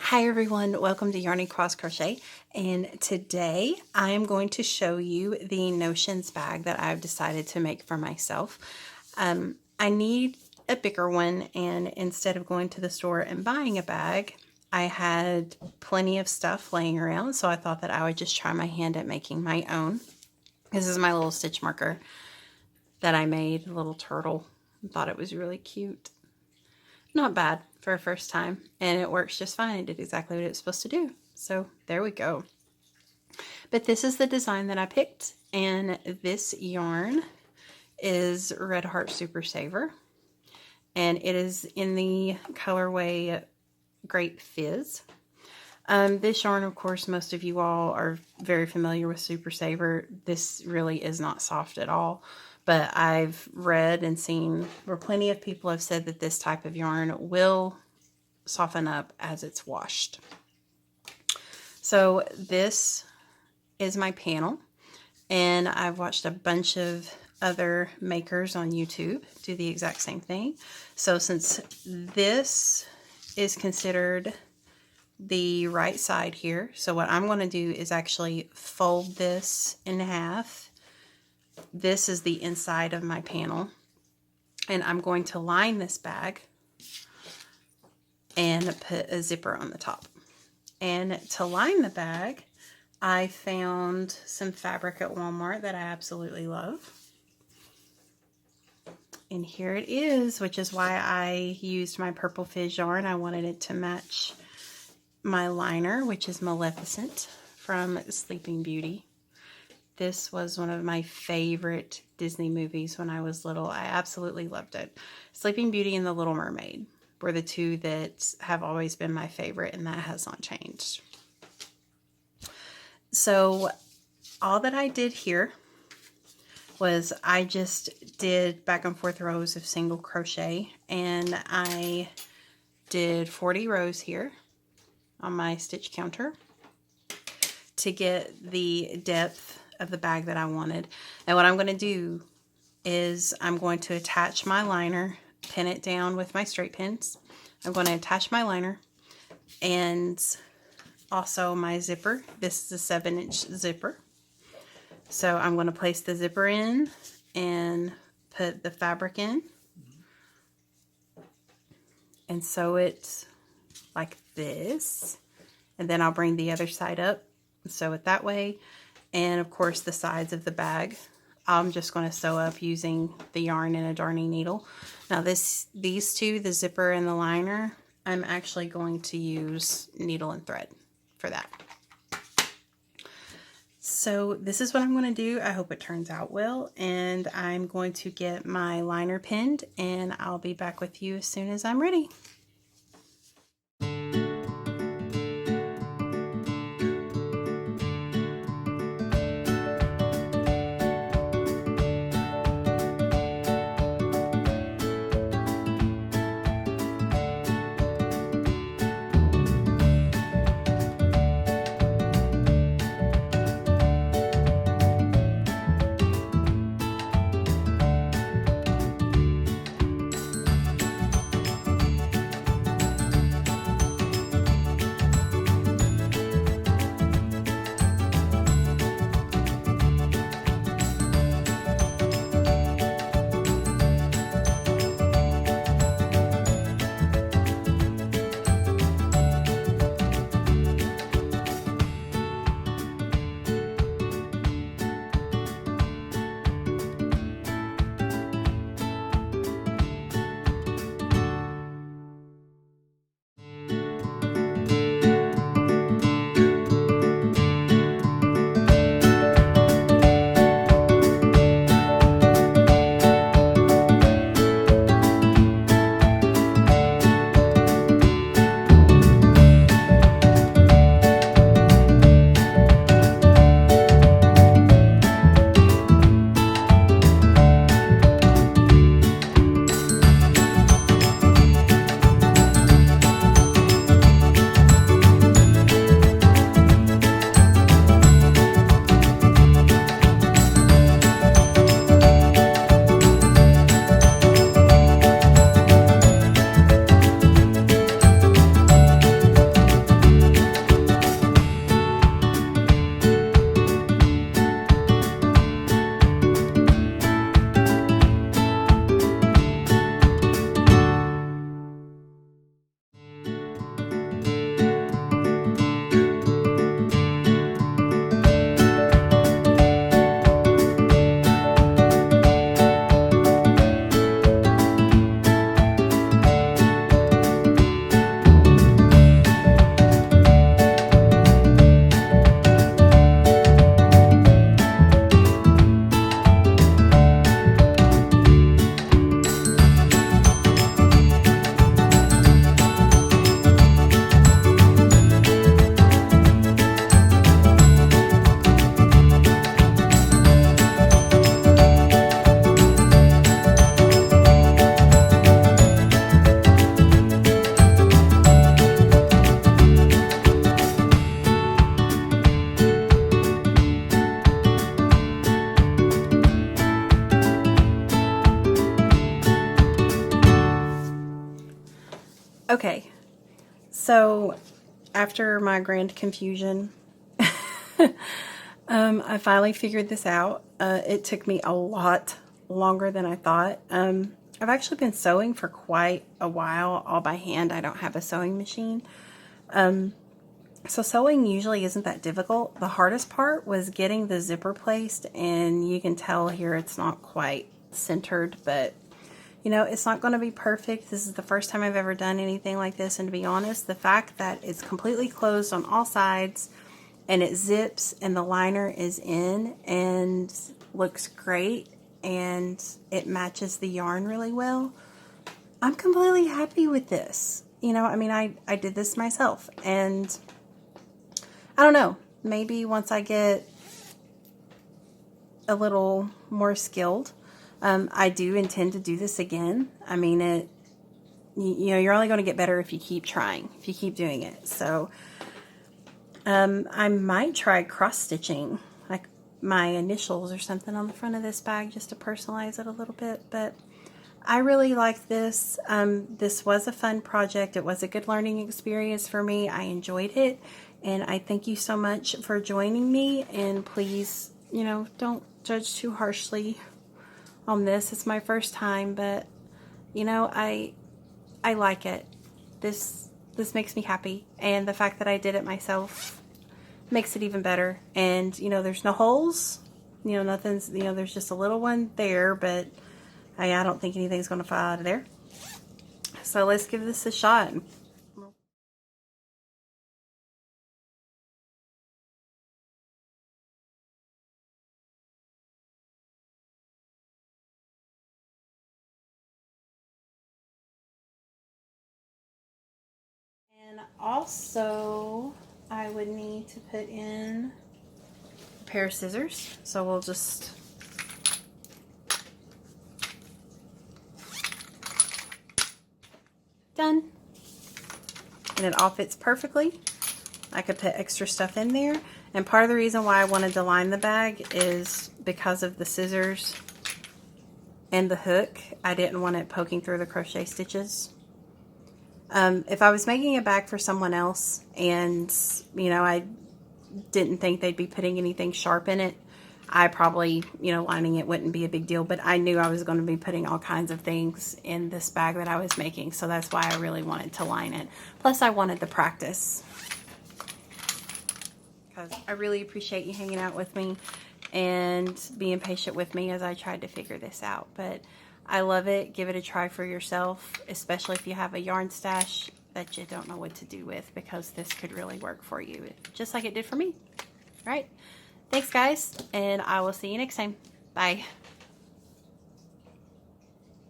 Hi everyone, welcome to Yarny Cross Crochet, and today I am going to show you the Notions bag that I've decided to make for myself. I need a bigger one, and instead of going to the store and buying a bag, I had plenty of stuff laying around, so I thought that I would just try my hand at making my own. This is my little stitch marker that I made, a little turtle. I thought it was really cute. Not bad for a first time, and it works just fine. It did exactly what it was supposed to do. So there we go. But this is the design that I picked, and this yarn is Red Heart Super Saver, and it is in the colorway Grape Fizz. This yarn, of course, most of you all are very familiar with Super Saver. This really is not soft at all. But I've read and seen where plenty of people have said that this type of yarn will soften up as it's washed. So this is my panel, and I've watched a bunch of other makers on YouTube do the exact same thing. So since this is considered the right side here, so what I'm going to do is actually fold this in half. This is the inside of my panel, and I'm going to line this bag and put a zipper on the top. And to line the bag, I found some fabric at Walmart that I absolutely love. And here it is, which is why I used my Purple Fizz yarn. I wanted it to match my liner, which is Maleficent from Sleeping Beauty. This was one of my favorite Disney movies when I was little. I absolutely loved it. Sleeping Beauty and The Little Mermaid were the two that have always been my favorite, and that has not changed. So all that I did here was I just did back and forth rows of single crochet, and I did 40 rows here on my stitch counter to get the depth of the bag that I wanted. Now what I'm going to do is I'm going to attach my liner, pin it down with my straight pins. I'm going to attach my liner and also my zipper. This is a 7-inch zipper. So I'm going to place the zipper in and put the fabric in and sew it like this. And then I'll bring the other side up and sew it that way. And of course the sides of the bag I'm just going to sew up using the yarn and a darning needle. Now these two, the zipper and the liner, I'm actually going to use needle and thread for that. So this is what I'm going to do. I hope it turns out well, and I'm going to get my liner pinned, and I'll be back with you as soon as I'm ready. Okay, so after my grand confusion, I finally figured this out. It took me a lot longer than I thought. I've actually been sewing for quite a while, all by hand. I don't have a sewing machine. So sewing usually isn't that difficult. The hardest part was getting the zipper placed, and you can tell here it's not quite centered, but you know, it's not going to be perfect. This is the first time I've ever done anything like this, and to be honest, the fact that it's completely closed on all sides and it zips and the liner is in and looks great and it matches the yarn really well, I'm completely happy with this. You know, I mean, I did this myself, and I don't know, maybe once I get a little more skilled, I do intend to do this again. I mean, you know, you're only going to get better if you keep trying, if you keep doing it. So I might try cross stitching like my initials or something on the front of this bag just to personalize it a little bit. But I really like this. This was a fun project. It was a good learning experience for me. I enjoyed it. And I thank you so much for joining me. And please, you know, don't judge too harshly on this. It's my first time, but you know, I like it. This makes me happy, and the fact that I did it myself makes it even better. And you know, there's no holes, you know, nothing's, you know, there's just a little one there, but I don't think anything's going to fall out of there. So let's give this a shot. And also, I would need to put in a pair of scissors. So we'll just done. And it all fits perfectly. I could put extra stuff in there. And part of the reason why I wanted to line the bag is because of the scissors and the hook. I didn't want it poking through the crochet stitches. If I was making a bag for someone else and, you know, I didn't think they'd be putting anything sharp in it, I probably, you know, lining it wouldn't be a big deal. But I knew I was going to be putting all kinds of things in this bag that I was making. So that's why I really wanted to line it. Plus, I wanted the practice. Because I really appreciate you hanging out with me and being patient with me as I tried to figure this out. But I love it. Give it a try for yourself, especially if you have a yarn stash that you don't know what to do with, because this could really work for you, just like it did for me. All right. Thanks, guys, and I will see you next time. Bye.